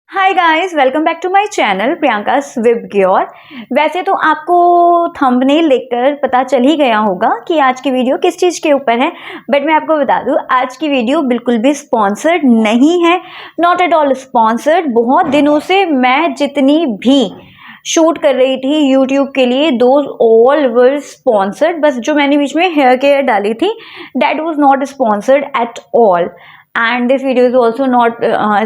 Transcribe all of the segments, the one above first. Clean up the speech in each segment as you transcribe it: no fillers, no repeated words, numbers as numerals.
Hi guys, welcome back to my channel Priyanka with ग्योर। वैसे तो आपको थंबनेल देखकर पता चल ही गया होगा कि आज की वीडियो किस चीज़ के ऊपर है, बट मैं आपको बता दूं आज की वीडियो बिल्कुल भी स्पॉन्सर्ड नहीं है, नॉट एट ऑल स्पॉन्सर्ड। बहुत दिनों से मैं जितनी भी शूट कर रही थी यूट्यूब के लिए, दोज ऑल वर स्पॉन्सर्ड। बस जो मैंने बीच में हेयर केयर डाली थी that was not sponsored at all, and this video is also not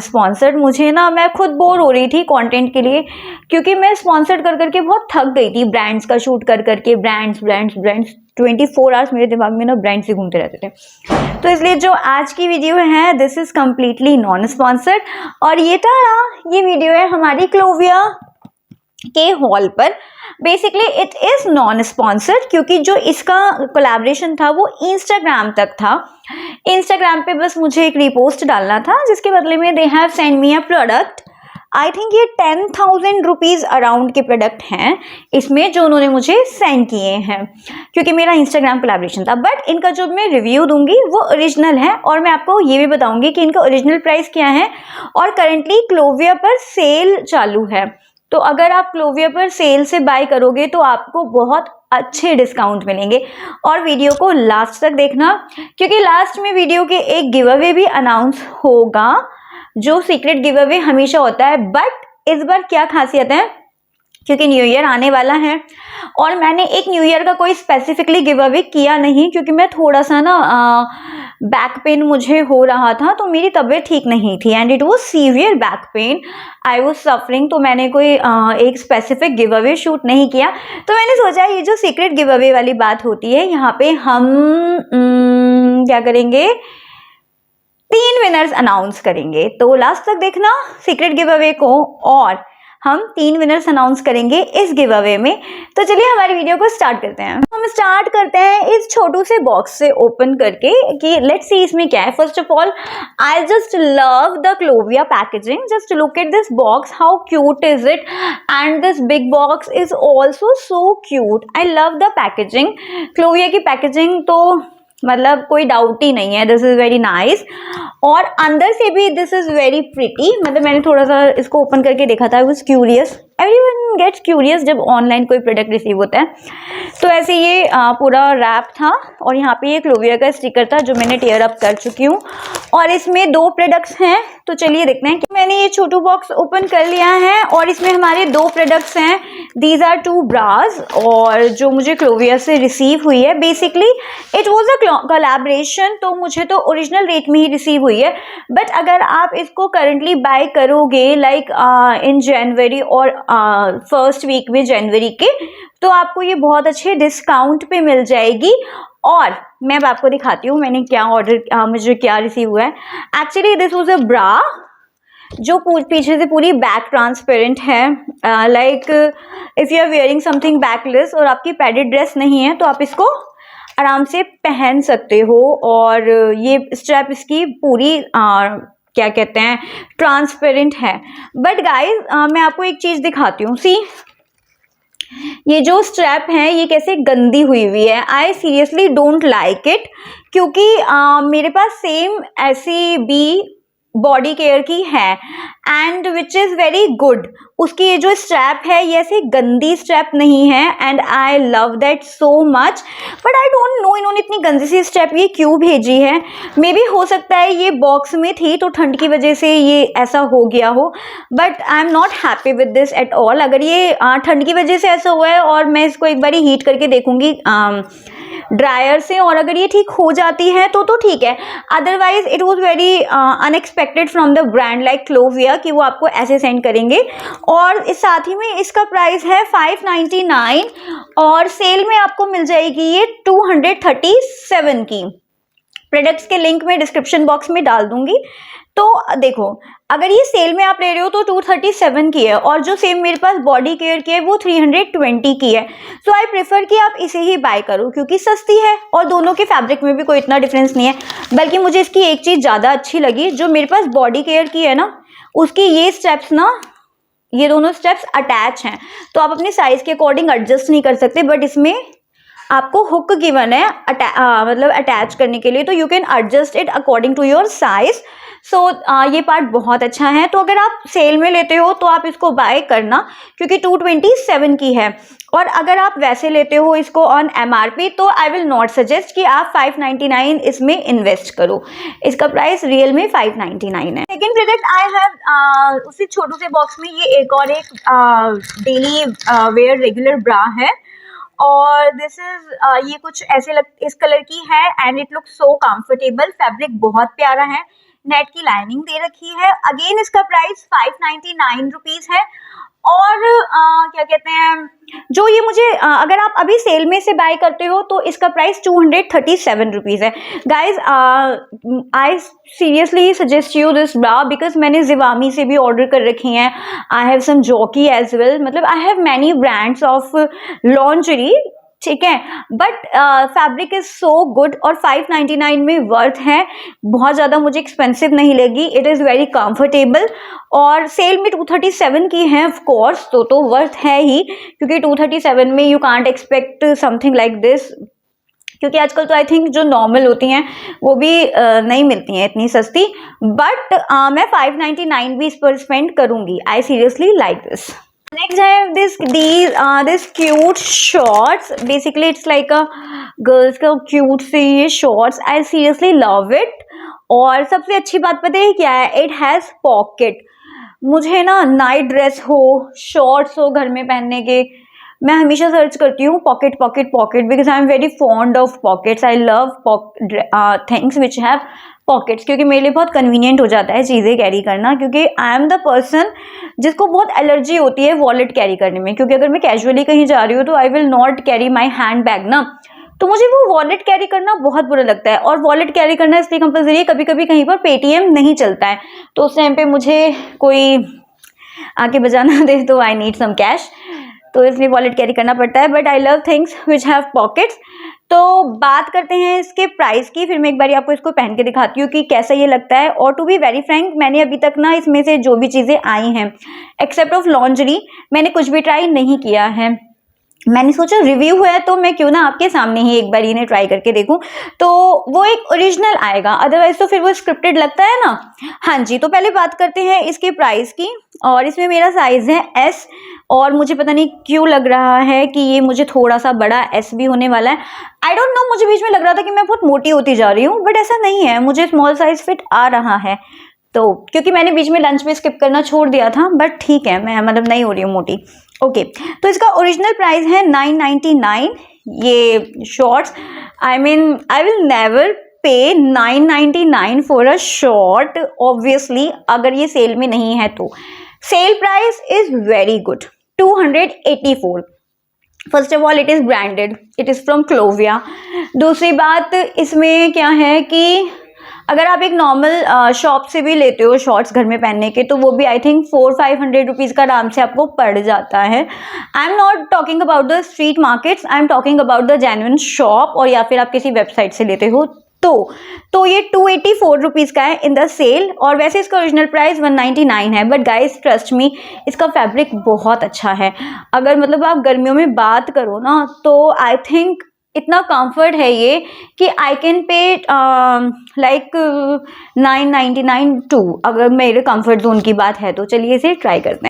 sponsored. मुझे ना, मैं खुद बोर हो रही थी कंटेंट के लिए, क्योंकि मैं स्पॉन्सर्ड कर करके बहुत थक गई थी। ब्रांड्स का शूट कर करके, ब्रांड्स 24 आवर्स मेरे दिमाग में ना ब्रांड्स ही घूमते रहते थे। तो इसलिए जो आज की वीडियो है this is completely non sponsored. और ये वीडियो है हमारी क्लोविया के हॉल पर। Basically it is non sponsored, क्योंकि जो इसका कोलैबोरेशन था वो इंस्टाग्राम तक था। इंस्टाग्राम पे बस मुझे एक रिपोस्ट डालना था, जिसके बदले में they have send me a product. I think ये 10,000 रुपीज़ अराउंड के प्रोडक्ट हैं इसमें, जो उन्होंने मुझे सेंड किए हैं, क्योंकि मेरा इंस्टाग्राम कोलैबोरेशन था। बट इनका जो मैं रिव्यू दूंगी वो ओरिजिनल है, और मैं आपको ये भी बताऊंगी कि इनका ओरिजिनल प्राइस क्या है। और करेंटली क्लोविया पर सेल चालू है, तो अगर आप क्लोविया पर सेल से बाय करोगे तो आपको बहुत अच्छे डिस्काउंट मिलेंगे। और वीडियो को लास्ट तक देखना, क्योंकि लास्ट में वीडियो के एक गिव अवे भी अनाउंस होगा, जो सीक्रेट गिव अवे हमेशा होता है। बट इस बार क्या खासियत है, क्योंकि न्यू ईयर आने वाला है और मैंने एक न्यू ईयर का कोई स्पेसिफिकली गिव अवे किया नहीं, क्योंकि मैं थोड़ा सा ना बैक पेन मुझे हो रहा था, तो मेरी तबीयत ठीक नहीं थी, and it was severe back pain, I was suffering. तो मैंने कोई एक स्पेसिफिक गिव अवे शूट नहीं किया। तो मैंने सोचा ये जो सीक्रेट गिव अवे वाली बात होती है, यहाँ पे हम क्या करेंगे, 3 विनर्स अनाउंस करेंगे। तो लास्ट तक देखना सीक्रेट गिव अवे को, और हम 3 विनर्स अनाउंस करेंगे इस गिव अवे में। तो चलिए हमारी वीडियो को स्टार्ट करते हैं। हम स्टार्ट करते हैं इस छोटू से बॉक्स से ओपन करके कि लेट्स सी इसमें क्या है। First of all I just love the Clovia packaging. Just look at this box, how cute is it, and this big box is also so cute. I love the packaging. Clovia की packaging तो मतलब कोई doubt ही नहीं है, this is very nice. और अंदर से भी दिस इज वेरी प्रिटी। मतलब मैंने थोड़ा सा इसको ओपन करके देखा था, I was curious. Everyone gets curious जब ऑनलाइन कोई प्रोडक्ट रिसीव होता है। तो ऐसे ये पूरा रैप था, और यहाँ पे ये क्लोविया का स्टिकर था जो मैंने टेयर अप कर चुकी हूँ। और इसमें 2 प्रोडक्ट्स हैं, तो चलिए देखते हैं। कि मैंने ये छोटू बॉक्स ओपन कर लिया है, और इसमें हमारे 2 प्रोडक्ट्स हैं। दीज आर 2 ब्रास, और जो मुझे क्लोविया से रिसीव हुई है। Basically it was a collaboration, तो मुझे तो ओरिजिनल रेट में ही रिसीव हुई है। बट अगर आप इसको करंटली बाय करोगे लाइक इन जनवरी और फर्स्ट वीक में जनवरी के, तो आपको ये बहुत अच्छे डिस्काउंट पे मिल जाएगी। और मैं अब आपको दिखाती हूँ मैंने क्या ऑर्डर, मुझे क्या रिसीव हुआ है। Actually this was a bra, जो पीछे से पूरी बैक ट्रांसपेरेंट है। Like if you are wearing something backless और आपकी पैडेड ड्रेस नहीं है, तो आप इसको आराम से पहन सकते हो। और ये स्ट्रैप इसकी पूरी क्या कहते हैं, ट्रांसपेरेंट है। बट गाइज मैं आपको एक चीज़ दिखाती हूँ। सी, ये जो स्ट्रैप है ये कैसे गंदी हुई हुई है। I seriously don't like it, क्योंकि मेरे पास सेम ऐसी भी बॉडी केयर की है, and which is very good. उसकी ये जो स्ट्रैप है ये ऐसे गंदी स्ट्रैप नहीं है, and I love that so much. But I don't know इन्होंने इतनी गंदी सी स्ट्रैप ये क्यों भेजी है। मे बी हो सकता है ये बॉक्स में थी तो ठंड की वजह से ये ऐसा हो गया हो, but I am not happy with this at all. अगर ये ठंड की वजह से ऐसा हुआ है, और मैं इसको एक बार हीट करके देखूंगी ड्रायर से, और अगर ये ठीक हो जाती है तो ठीक है। Otherwise it was very unexpected from the brand like Clovia कि वो आपको ऐसे सेंड करेंगे। और इस साथ ही में इसका प्राइस है 599, और सेल में आपको मिल जाएगी ये 237 की। प्रोडक्ट्स के लिंक में डिस्क्रिप्शन बॉक्स में डाल दूंगी। तो देखो, अगर ये सेल में आप ले रहे हो तो 237 की है, और जो सेम मेरे पास बॉडी केयर की है वो 320 की है। सो आई प्रेफर कि आप इसे ही बाय करो, क्योंकि सस्ती है और दोनों के फैब्रिक में भी कोई इतना डिफरेंस नहीं है। बल्कि मुझे इसकी एक चीज़ ज़्यादा अच्छी लगी, जो मेरे पास बॉडी केयर की है ना, उसकी ये स्टेप्स ना, ये दोनों स्टेप्स अटैच हैं, तो आप अपने साइज़ के अकॉर्डिंग एडजस्ट नहीं कर सकते। बट इसमें आपको हुक गिवन है मतलब अटैच करने के लिए, तो you can adjust it according to your size. So ये पार्ट बहुत अच्छा है। तो अगर आप सेल में लेते हो तो आप इसको बाय करना, क्योंकि 227 की है। और अगर आप वैसे लेते हो इसको ऑन MRP तो आई विल नॉट सजेस्ट कि आप 599 इसमें इन्वेस्ट करो। इसका प्राइस रियल में 599 है। सेकेंड प्रोडक्ट आई हैव उसी छोटे से बॉक्स में ये एक और एक डेली वेयर रेगुलर ब्रा है, और दिस इज ये कुछ ऐसे इस कलर की है and it look so comfortable. Fabric बहुत प्यारा है, नेट की लाइनिंग दे रखी है। अगेन इसका प्राइस 599 रुपीज है। और क्या कहते हैं, जो ये मुझे अगर आप अभी सेल में से बाय करते हो तो इसका प्राइस 237 रुपीज़ है। Guys I seriously suggest you this bra because मैंने जिवामी से भी ऑर्डर कर रखी हैं। I have some Jockey as well, मतलब I have many brands of lingerie, ठीक है। But fabric is so good और 599 में वर्थ है, बहुत ज़्यादा मुझे एक्सपेंसिव नहीं लगी। इट इज़ वेरी कंफर्टेबल और सेल में 237 की है ऑफ कोर्स, तो वर्थ है ही, क्योंकि 237 में you can't expect something like this, क्योंकि आजकल तो आई थिंक जो नॉर्मल होती हैं वो भी नहीं मिलती हैं इतनी सस्ती। बट मैं 599 भी इस पर स्पेंड करूँगी। I seriously like this. Next I have this cute shorts. Basically it's like a girls का cute से ये shorts. I seriously love it. और सबसे अच्छी बात पता है क्या है, it has pocket. मुझे ना नाइट ड्रेस हो, शॉर्ट्स हो घर में पहनने के, मैं हमेशा सर्च करती हूँ pocket pocket pocket, because I am very fond of pockets. I love things which have pockets, क्योंकि मेरे लिए बहुत कन्वीनियंट हो जाता है चीज़ें कैरी करना, क्योंकि आई एम द पर्सन जिसको बहुत एलर्जी होती है वॉलेट कैरी करने में। क्योंकि अगर मैं कैजुअली कहीं जा रही हूँ तो आई will not carry my hand bag ना, तो मुझे वो वॉलेट कैरी करना बहुत बुरा लगता है। और वॉलेट कैरी करना इसलिए कंपल्सरी है, कभी कभी कहीं पर पेटीएम नहीं चलता है तो उस टाइम पे मुझे कोई आके बजाना दे तो आई नीड सम कैश, तो इसलिए वॉलेट कैरी करना पड़ता है। But I love things which have pockets. तो बात करते हैं इसके प्राइस की, फिर मैं एक बार आपको इसको पहन के दिखाती हूँ कि कैसा ये लगता है। और टू बी वेरी फ्रैंक, मैंने अभी तक ना इसमें से जो भी चीज़ें आई हैं एक्सेप्ट ऑफ लॉन्जरी, मैंने कुछ भी ट्राई नहीं किया है। मैंने सोचा रिव्यू है तो मैं क्यों ना आपके सामने ही एक बार इन्हें ट्राई करके देखूं, तो वो एक ओरिजिनल आएगा, अदरवाइज तो फिर वो स्क्रिप्टेड लगता है ना। हाँ जी, तो पहले बात करते हैं इसके प्राइस की। और इसमें मेरा साइज है S, और मुझे पता नहीं क्यों लग रहा है कि ये मुझे थोड़ा सा बड़ा S भी होने वाला है। आई डोंट नो, मुझे बीच में लग रहा था कि मैं बहुत मोटी होती जा रही हूँ, बट ऐसा नहीं है, मुझे स्मॉल साइज फिट आ रहा है। तो क्योंकि मैंने बीच में लंच में स्किप करना छोड़ दिया था, बट ठीक है, मैं मतलब नहीं हो रही हूँ मोटी। ओके, तो इसका ओरिजिनल प्राइस है 999 ये shorts. I mean I will never पे 999 फॉर अ शॉर्ट ऑब्वियसली, अगर ये सेल में नहीं है तो। Sale price is very good, 284। First of all it is branded, it is from Clovia. दूसरी बात इसमें क्या है कि अगर आप एक नॉर्मल शॉप से भी लेते हो शॉर्ट्स घर में पहनने के, तो वो भी आई थिंक 400-500 रुपीज़ का आराम से आपको पड़ जाता है। I am not talking about the street markets, I am talking about the genuine shop, और या फिर आप किसी वेबसाइट से लेते हो तो ये 284 रुपीज़ का है इन द सेल। और वैसे इसका ओरिजिनल प्राइस 199 है, बट गाइस ट्रस्ट मी, इसका फैब्रिक बहुत अच्छा है। अगर मतलब आप गर्मियों में बात करो ना, तो आई थिंक इतना कंफर्ट है ये कि I can pay like 999 to, अगर मेरे कंफर्ट जोन की बात है तो। चलिए इसे ट्राई करते हैं।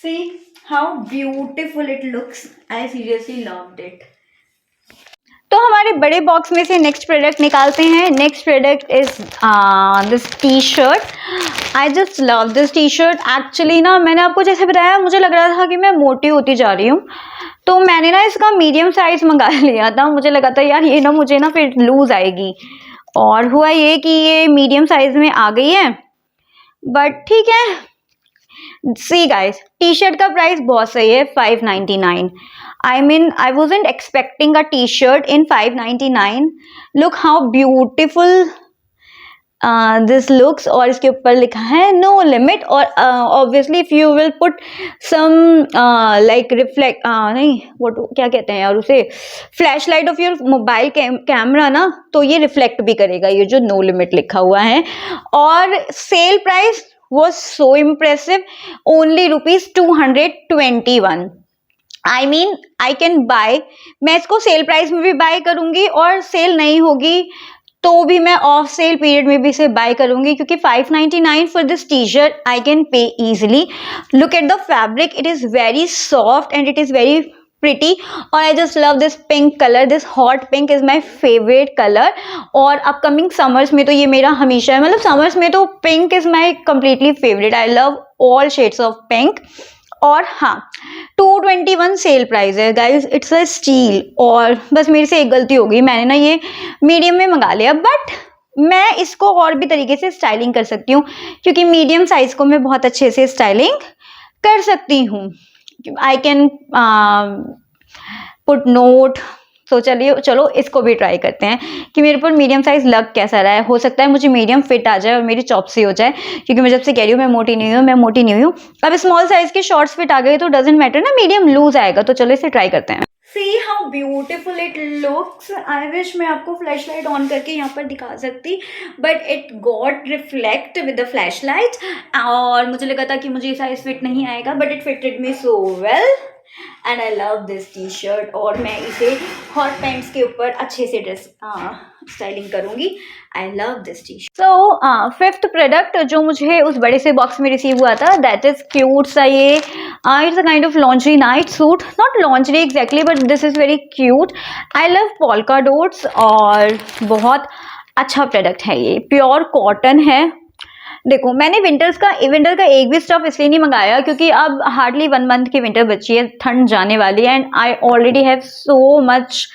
See how beautiful it looks, I seriously loved it. तो हमारे बड़े बॉक्स में से नेक्स्ट प्रोडक्ट निकालते हैं। Next product is this T shirt. I just love this T shirt. Actually ना मैंने आपको जैसे बताया, मुझे लग रहा था कि मैं मोटी होती जा रही हूँ, तो मैंने ना इसका मीडियम साइज मंगा लिया था। मुझे लगा था यार ये ना मुझे ना फिर लूज आएगी, और हुआ ये कि ये मीडियम साइज में आ गई है। बट ठीक है, सी गाइस, टी शर्ट का प्राइस बहुत सही है, 599। I mean, I wasn't expecting a t-shirt in 599. Look how beautiful this looks, और इसके ऊपर लिखा है no limit। और obviously if you will put some like reflect नहीं वो क्या कहते हैं यार उसे, flash light of your mobile camera ना, तो ये रिफ्लेक्ट भी करेगा ये जो no limit लिखा हुआ है। और sale price was so impressive, only ₹221। I mean I can buy, मैं इसको सेल प्राइस में भी बाय करूंगी, और सेल नहीं होगी तो भी मैं ऑफ सेल पीरियड में भी इसे बाय करूंगी, क्योंकि 599 for this T shirt I can पे easily. Look at the fabric, it is very soft and it is very pretty. और I just love this pink color. This hot pink is my favorite color. और upcoming summers में तो ये मेरा हमेशा है, मतलब summers में तो pink is my completely favorite. I love all shades of pink. और हाँ, 221 सेल प्राइस है गाइज, इट्स अ स्टील. और बस मेरे से एक गलती हो गई, मैंने ना ये मीडियम में मंगा लिया, बट मैं इसको और भी तरीके से स्टाइलिंग कर सकती हूँ, क्योंकि मीडियम साइज को मैं बहुत अच्छे से स्टाइलिंग कर सकती हूँ. I can put note. तो चलिए चलो इसको भी ट्राई करते हैं कि मेरे ऊपर मीडियम साइज लग कैसा रहा है. हो सकता है मुझे मीडियम फिट आ जाए और मेरी चॉप सी हो जाए, क्योंकि मैं जब से कह रही हूँ मैं मोटी नहीं हूँ. अब स्मॉल साइज के शॉर्ट्स फिट आ गए तो डजंट मैटर ना, मीडियम लूज आएगा. तो चलो इसे ट्राई करते हैं. See how beautiful it looks. I wish मैं आपको फ्लैश लाइट ऑन करके यहाँ पर दिखा सकती, but it got reflect with the flashlight. और मुझे लगा था कि मुझे ये साइज फिट नहीं आएगा, but it fitted me so well. And I love this t-shirt. और मैं इसे हॉट पैंट्स के ऊपर अच्छे से ड्रेस स्टाइलिंग करूँगी. I love this t-shirt. So fifth product जो मुझे उस बड़े से बॉक्स में रिसीव हुआ था, that is cute सा ये it's a kind of lingerie night suit. Not lingerie exactly, but this is very cute. I love polka dots. और बहुत अच्छा प्रोडक्ट है ये, प्योर कॉटन है. देखो मैंने विंटर का एक भी स्टफ इसलिए नहीं मंगाया, क्योंकि अब हार्डली 1 मंथ की विंटर बची है, ठंड जाने वाली है, and I already have so much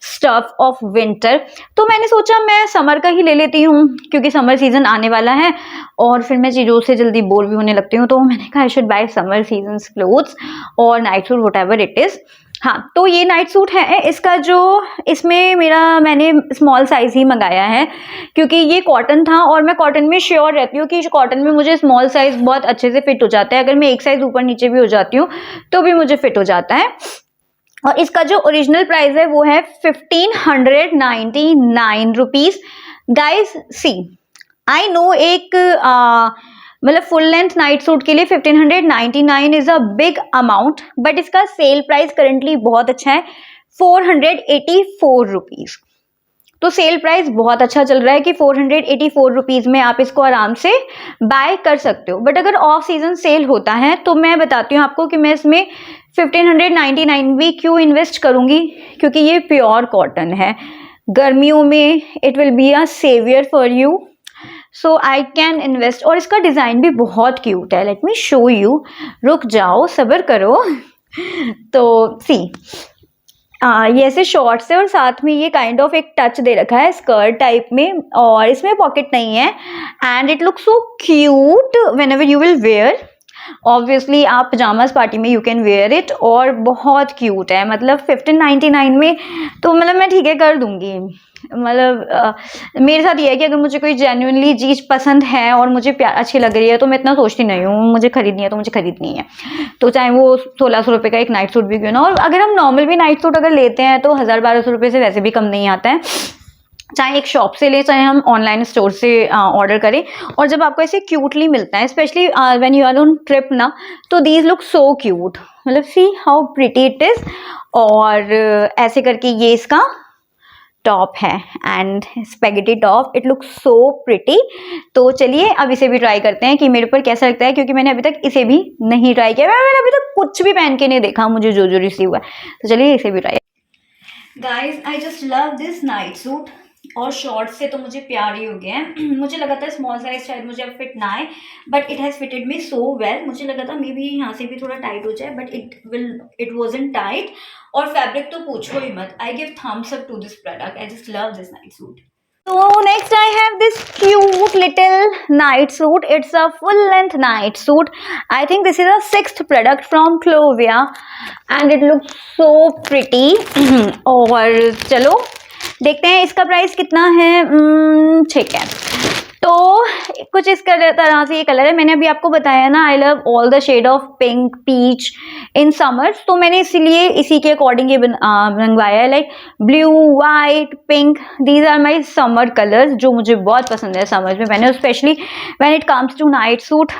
stuff of winter. तो मैंने सोचा मैं समर का ही ले लेती हूँ, क्योंकि समर सीजन आने वाला है और फिर मैं चीज़ों से जल्दी बोर भी होने लगती हूँ. तो मैंने कहा I should buy summer season clothes और night suit whatever it is. हाँ, तो ये नाइट सूट है. इसका जो इसमें मैंने स्मॉल साइज ही मंगाया है, क्योंकि ये कॉटन था और मैं कॉटन में श्योर रहती हूँ कि कॉटन में मुझे स्मॉल साइज बहुत अच्छे से फिट हो जाता है. अगर मैं एक साइज ऊपर नीचे भी हो जाती हूँ तो भी मुझे फिट हो जाता है. और इसका जो ओरिजिनल प्राइस है वो है 1599 rupees. Guys see, I know एक मतलब फुल लेंथ नाइट सूट के लिए 1599 is a big amount, but इसका सेल प्राइस करंटली बहुत अच्छा है, 484 रुपीज. तो सेल प्राइस बहुत अच्छा चल रहा है कि 484 रुपीज में आप इसको आराम से बाय कर सकते हो. बट अगर ऑफ सीजन सेल होता है तो मैं बताती हूँ आपको कि मैं इसमें 1599 भी क्यों इन्वेस्ट करूंगी, क्योंकि ये प्योर कॉटन है. गर्मियों में it will be a saviour for you, so I can invest. और इसका डिज़ाइन भी बहुत क्यूट है. Let me show you. रुक जाओ, सब्र करो. तो सी, ये ऐसे शॉर्ट्स है और साथ में ये काइंड ऑफ एक टच दे रखा है स्कर्ट टाइप में, और इसमें पॉकेट नहीं है. And it looks so cute when ever you will where. Obviously आप पजामाज पार्टी में यू कैन वेयर इट, और बहुत क्यूट है. मतलब 1599 में तो मतलब मैं ठीक है कर दूंगी. मतलब मेरे साथ ये है कि अगर मुझे कोई जेन्युइनली चीज़ पसंद है और मुझे अच्छी लग रही है तो मैं इतना सोचती नहीं हूँ, मुझे खरीदनी है तो मुझे खरीदनी है. तो चाहे वो 1600 रुपये का एक नाइट सूट भी क्यों ना. और अगर हम नॉर्मल भी नाइट सूट अगर लेते हैं तो 1000-1200 रुपये से वैसे भी कम नहीं आता है, चाहे एक शॉप से ले चाहे हम ऑनलाइन स्टोर से ऑर्डर करें. और जब आपको ऐसे क्यूटली मिलता है, specially when you are on trip ना, तो दीज लुक सो क्यूट. मतलब see how pretty it is. और ऐसे करके ये इसका टॉप है, and spaghetti top. It looks so pretty. तो चलिए अब इसे भी ट्राई करते हैं कि मेरे ऊपर कैसा लगता है, क्योंकि मैंने अभी तक इसे भी नहीं ट्राई किया. मैंने अभी तक कुछ भी पहन के नहीं देखा मुझे जो रिसीव हुआ है. तो चलिए इसे भी try. Guys I just love this night suit. और शॉर्ट से तो मुझे प्यार ही हो गया है. मुझे लगा था स्मॉल साइज शायद मुझे अब फिट ना आए, but it has fitted me so well. मुझे लगा था मे बी यहाँ से भी थोड़ा टाइट हो जाए, बट इट वॉजंट टाइट. और फैब्रिक तो पूछो ही मत. I give thumbs up to this product. I just love this night suit. So next I have this cute little night suit. It's a full length night suit. I think this is a 6th product from Clovia and it looks so pretty. और चलो देखते हैं इसका price कितना है. ठीक है, तो कुछ इस तरह से ये कलर है. मैंने अभी आपको बताया ना, I love all the shade of pink peach in summers, तो मैंने इसीलिए इसी के अकॉर्डिंग ये मंगवाया है. Like blue, white, pink, these are my summer colours जो मुझे बहुत पसंद है समर्स में पहने, specially when it comes to night suit.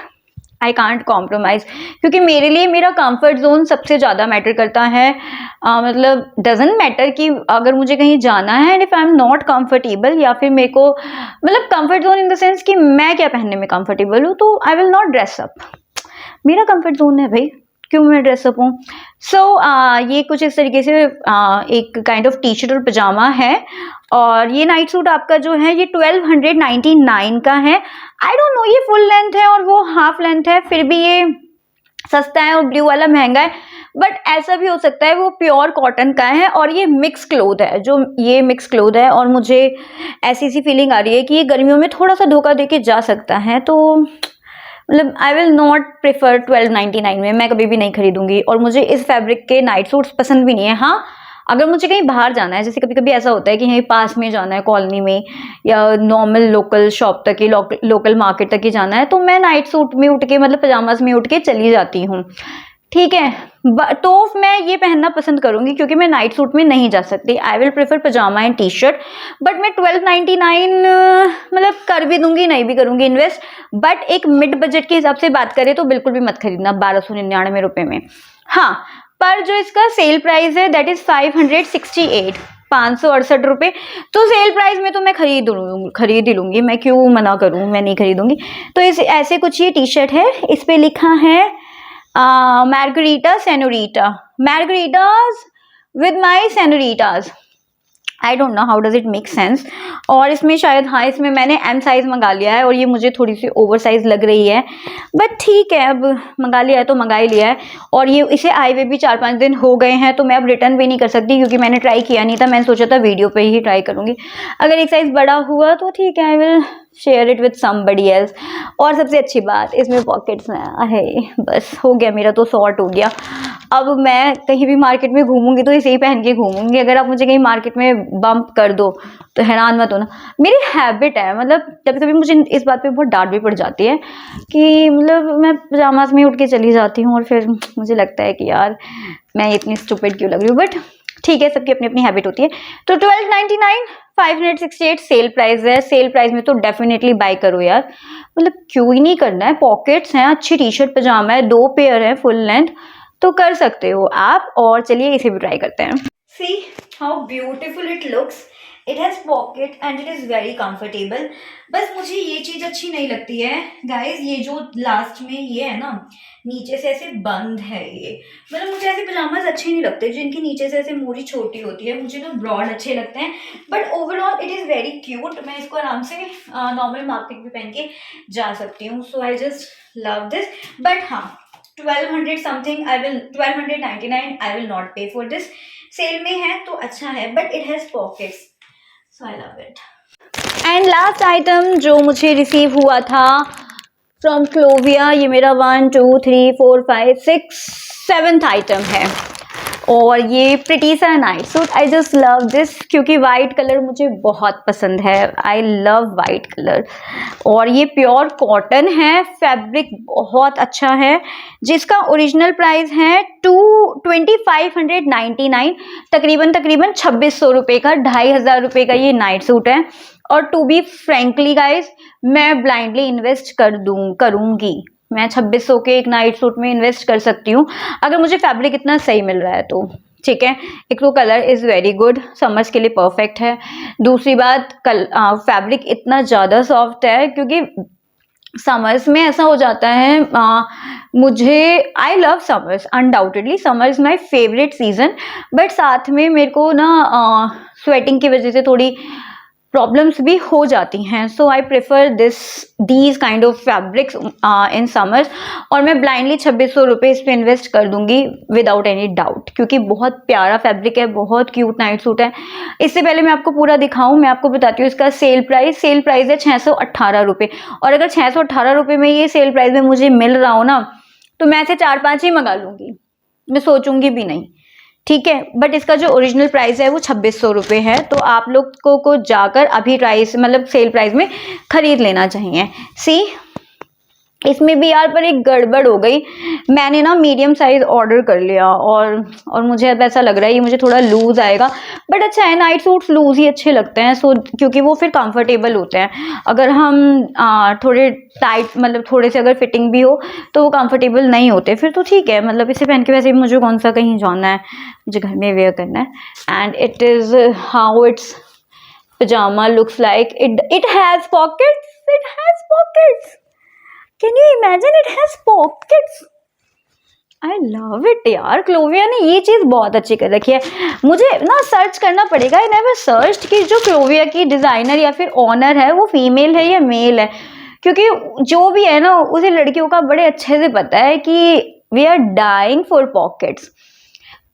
I can't compromise, क्योंकि मेरे लिए मेरा कंफर्ट जोन सबसे ज़्यादा मैटर करता है। मतलब डजेंट मैटर कि अगर मुझे कहीं जाना है and if I am not comfortable, या फिर मेरे को मतलब comfort zone in the sense कि मैं क्या पहनने में कंफर्टेबल हूँ, तो आई विल नॉट ड्रेस अप। मेरा कंफर्ट जोन है भाई, क्यों मैं ड्रेसअप हूँ। सो ये कुछ इस तरीके से एक काइंड ऑफ टी शर्ट और पजामा है, और ये नाइट सूट आपका जो है ये 1299 का है। आई डोंट नो ये फुल लेंथ है और वो हाफ लेंथ है, फिर भी ये सस्ता है और ब्लू वाला महंगा है, बट ऐसा भी हो सकता है वो प्योर कॉटन का है और ये मिक्स क्लोथ है, जो ये मिक्स क्लोथ है, और मुझे ऐसी सी फीलिंग आ रही है कि ये गर्मियों में थोड़ा सा धोखा दे के जा सकता है, तो मतलब आई विल नॉट प्रेफर 1299 में, मैं कभी भी नहीं खरीदूंगी। और मुझे इस फैब्रिक के नाइट सूट्स पसंद भी नहीं है। हाँ, अगर मुझे कहीं बाहर जाना है, जैसे कभी कभी ऐसा होता है कि यहीं पास में जाना है कॉलोनी में, या नॉर्मल लोकल शॉप तक ही, लोकल मार्केट तक ही जाना है, तो मैं नाइट सूट में उठ के, मतलब पजामाज में उठ के चली जाती हूँ, ठीक है। तो मैं ये पहनना पसंद करूंगी क्योंकि मैं नाइट सूट में नहीं जा सकती। I will prefer pyjama and T shirt, but मैं 1299 मतलब कर भी दूंगी, नहीं भी करूंगी इन्वेस्ट, बट एक मिड बजट के हिसाब से बात करें तो बिल्कुल भी मत खरीदना 1299 रुपए में। हाँ, पर जो इसका सेल प्राइस है दैट इज 568, 568 रुपये, तो सेल प्राइस में तो मैं खरीद ही लूंगी, मैं क्यों मना करूं, मैं नहीं खरीदूंगी। तो इस ऐसे कुछ ये टी शर्ट है, इस पे लिखा है Margarita Senorita, Margaritas with my Senoritas. I don't know how does it make sense. और इसमें शायद, हाँ, इसमें मैंने एम साइज मंगा लिया है और ये मुझे थोड़ी सी ओवर साइज लग रही है, बट ठीक है, अब मंगा लिया है तो मंगा ही लिया है। और ये इसे आए हुए भी 4-5 दिन हो गए हैं, तो मैं अब रिटर्न भी नहीं कर सकती क्योंकि मैंने ट्राई किया नहीं था। मैंने सोचा था वीडियो पे ही ट्राई करूंगी, अगर एक साइज बड़ा हुआ तो ठीक है, I will share it with somebody else. और सबसे अच्छी बात, इसमें पॉकेट्स हैं, अरे बस हो गया, मेरा तो सॉर्ट हो गया। अब मैं कहीं भी मार्केट में घूमूंगी तो इसे ही पहन के घूमूंगी। अगर आप मुझे कहीं मार्केट में बम्प कर दो तो हैरान मत होना, मेरी हैबिट है। मतलब कभी कभी मुझे इस बात पे बहुत डांट भी पड़ जाती है कि मतलब मैं पजामाज में उठ के चली जाती हूँ और फिर मुझे लगता है कि यार मैं इतनी स्टूपिड क्यों लग रही हूँ, बट ठीक है, सबकी अपनी अपनी हैबिट होती है। तो 1299, 568 सेल प्राइस है। सेल प्राइस में तो डेफिनेटली बाय करो यार, मतलब क्यों ही नहीं करना है। पॉकेट्स हैं, अच्छी टी शर्ट पजामा है, 2 पेयर है फुल लेंथ, तो कर सकते हो आप। और चलिए इसे भी ट्राई करते हैं। See how beautiful it looks, it has pocket and it is very comfortable. बस मुझे ये चीज अच्छी नहीं लगती है गाइज, ये जो लास्ट में ये है ना, नीचे से ऐसे बंद है ये, मतलब मुझे ऐसे पजामाज अच्छे नहीं लगते जिनकी नीचे से ऐसे मोरी छोटी होती है, मुझे ना ब्रॉड अच्छे लगते हैं। But overall it is very cute, मैं इसको आराम से नॉर्मल मार्केट भी पहन के जा सकती हूँ। So I just love this. But हाँ, 1200 something, I will 1299 I will not pay for this. Sale में है तो अच्छा है, but it has pockets, so I love it. And last item जो मुझे रिसीव हुआ था फ्रॉम क्लोविया, ये मेरा 1 2 3 4 5 6 7th आइटम है, और ये प्रिटी सा night suit. I just love this क्योंकि वाइट कलर मुझे बहुत पसंद है, आई लव वाइट कलर। और ये प्योर कॉटन है, फैब्रिक बहुत अच्छा है, जिसका ओरिजिनल प्राइस है 2599, तकरीबन 2600 रुपये का, 2500 रुपये का ये नाइट सूट है। और टू बी फ्रेंकली गाइज, मैं ब्लाइंडली इन्वेस्ट करूंगी, मैं 2600 के एक नाइट सूट में इन्वेस्ट कर सकती हूँ अगर मुझे फैब्रिक इतना सही मिल रहा है तो, ठीक है। एक तो colour is very good, summers के लिए परफेक्ट है। दूसरी बात, फैब्रिक इतना ज़्यादा सॉफ्ट है क्योंकि समर्स में ऐसा हो जाता है, मुझे I love summers, undoubtedly summer is my favourite season, but साथ में मेरे को ना स्वेटिंग की वजह से थोड़ी प्रॉब्लम्स भी हो जाती हैं। So I prefer these kind of fabrics in summers. और मैं ब्लाइंडली 2600 रुपये इस पर इन्वेस्ट कर दूंगी विदाउट एनी डाउट, क्योंकि बहुत प्यारा फैब्रिक है, बहुत क्यूट नाइट सूट है। इससे पहले मैं आपको पूरा दिखाऊं, मैं आपको बताती हूँ इसका सेल प्राइस है 618 रुपये। और अगर 618 रुपये में ये सेल प्राइस में मुझे मिल रहा हो ना, तो मैं ऐसे 4-5 ही मंगा लूँगी, मैं सोचूंगी भी नहीं, ठीक है। बट इसका जो ओरिजिनल प्राइस है वो 2600 रुपये है, तो आप लोग को जाकर अभी प्राइस, मतलब सेल प्राइस में खरीद लेना चाहिए। सी इसमें भी यार पर एक गड़बड़ हो गई। मैंने ना मीडियम साइज ऑर्डर कर लिया और मुझे अब ऐसा लग रहा है ये मुझे थोड़ा लूज आएगा, बट अच्छा है, नाइट सूट्स लूज ही अच्छे लगते हैं। सो क्योंकि वो फिर कंफर्टेबल होते हैं। अगर हम थोड़े टाइट मतलब थोड़े से अगर फिटिंग भी हो तो वो कंफर्टेबल नहीं होते फिर, तो ठीक है। मतलब इसे पहन के वैसे भी मुझे कौन सा कहीं जाना है, मुझे घर में वेयर करना है। And it is how it's pajama looks like. It has pockets. It has pockets. Can you imagine? It has pockets. I love it यार। क्लोविया ने ये चीज़ बहुत अच्छी कर रखी है। मुझे ना सर्च करना पड़ेगा। I never searched कि जो क्लोविया की डिज़ाइनर या फिर ऑनर है वो फीमेल है या मेल है, क्योंकि जो भी है ना उसे लड़कियों का बड़े अच्छे से पता है कि we are dying for pockets.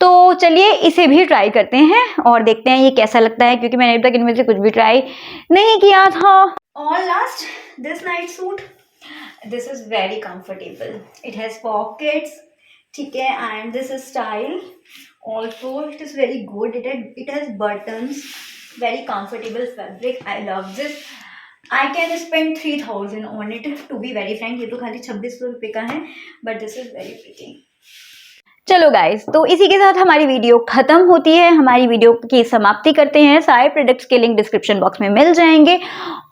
तो चलिए इसे भी ट्राई करते हैं और देखते हैं ये कैसा लगता है, क्योंकि मैंने अभी तक इनमें से कुछ भी ट्राई नहीं किया था। और last this night suit, this is very comfortable, it has pockets, ठीक है, and this is style also, it is very good, it has buttons, very comfortable fabric, I love this. I can spend 3000 on it, to be very frank. ये तो खाली 2600 रुपये का है, but this is very pretty. चलो guys, तो इसी के साथ हमारी वीडियो खत्म होती है। हमारी वीडियो की समाप्ति करते हैं। सारे प्रोडक्ट्स के लिंक डिस्क्रिप्शन बॉक्स में मिल जाएंगे,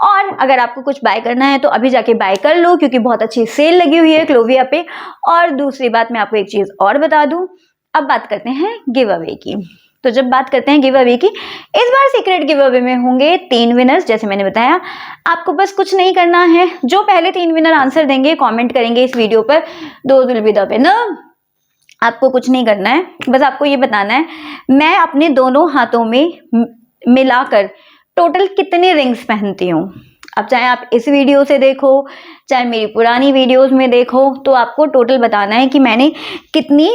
और अगर आपको कुछ बाय करना है तो अभी जाके बाय कर लो, क्योंकि बहुत अच्छी सेल लगी हुई है क्लोविया पे। और दूसरी बात मैं आपको एक चीज़ और बता दूं, अब बात करते हैं गिव अवे की। तो जब बात करते हैं गिव अवे की, इस बार सीक्रेट गिव अवे में होंगे 3 विनर्स। जैसे मैंने बताया, आपको बस कुछ नहीं करना है, जो पहले 3 विनर आंसर देंगे, कॉमेंट करेंगे इस वीडियो पर, those will be the winner. आपको कुछ नहीं करना है, बस आपको ये बताना है मैं अपने दोनों हाथों में मिलाकर टोटल कितने रिंग्स पहनती हूँ। अब चाहे आप इस वीडियो से देखो, चाहे मेरी पुरानी वीडियोस में देखो, तो आपको टोटल बताना है कि मैंने कितनी,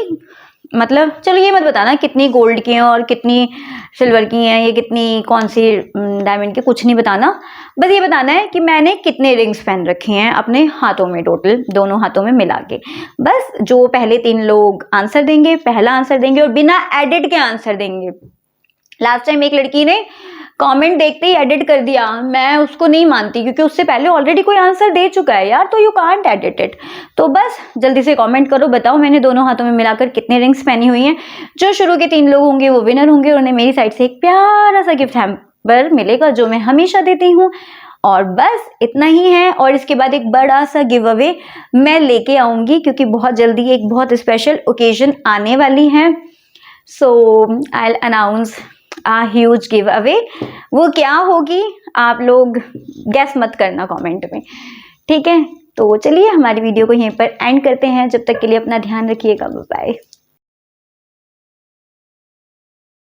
मतलब चलो ये मत बताना कितनी गोल्ड की हैं और कितनी सिल्वर की हैं, ये कितनी कौन सी डायमंड की, कुछ नहीं बताना। बस ये बताना है कि मैंने कितने रिंग्स पहन रखे हैं अपने हाथों में, टोटल दोनों हाथों में मिला के। बस जो पहले 3 लोग आंसर देंगे, पहला आंसर देंगे और बिना एडिट के आंसर देंगे। लास्ट टाइम एक लड़की ने कमेंट देखते ही एडिट कर दिया, मैं उसको नहीं मानती, क्योंकि उससे पहले ऑलरेडी कोई आंसर दे चुका है यार, तो यू कांट एडिट इट। तो बस जल्दी से कमेंट करो, बताओ मैंने दोनों हाथों में मिलाकर कितने रिंग्स पहनी हुई हैं। जो शुरू के 3 लोग होंगे वो विनर होंगे, उन्हें मेरी साइड से एक प्यारा सा गिफ्ट हैम्पर मिलेगा, जो मैं हमेशा देती हूँ। और बस इतना ही है, और इसके बाद एक बड़ा सा गिव अवे मैं लेके आऊँगी, क्योंकि बहुत जल्दी एक बहुत स्पेशल ओकेजन आने वाली है। So I will announce huge give away. वो क्या होगी आप लोग गेस मत करना कमेंट में, ठीक है। तो चलिए हमारी वीडियो को यहीं पर एंड करते हैं। जब तक के लिए अपना ध्यान रखिएगा, बाय बाय।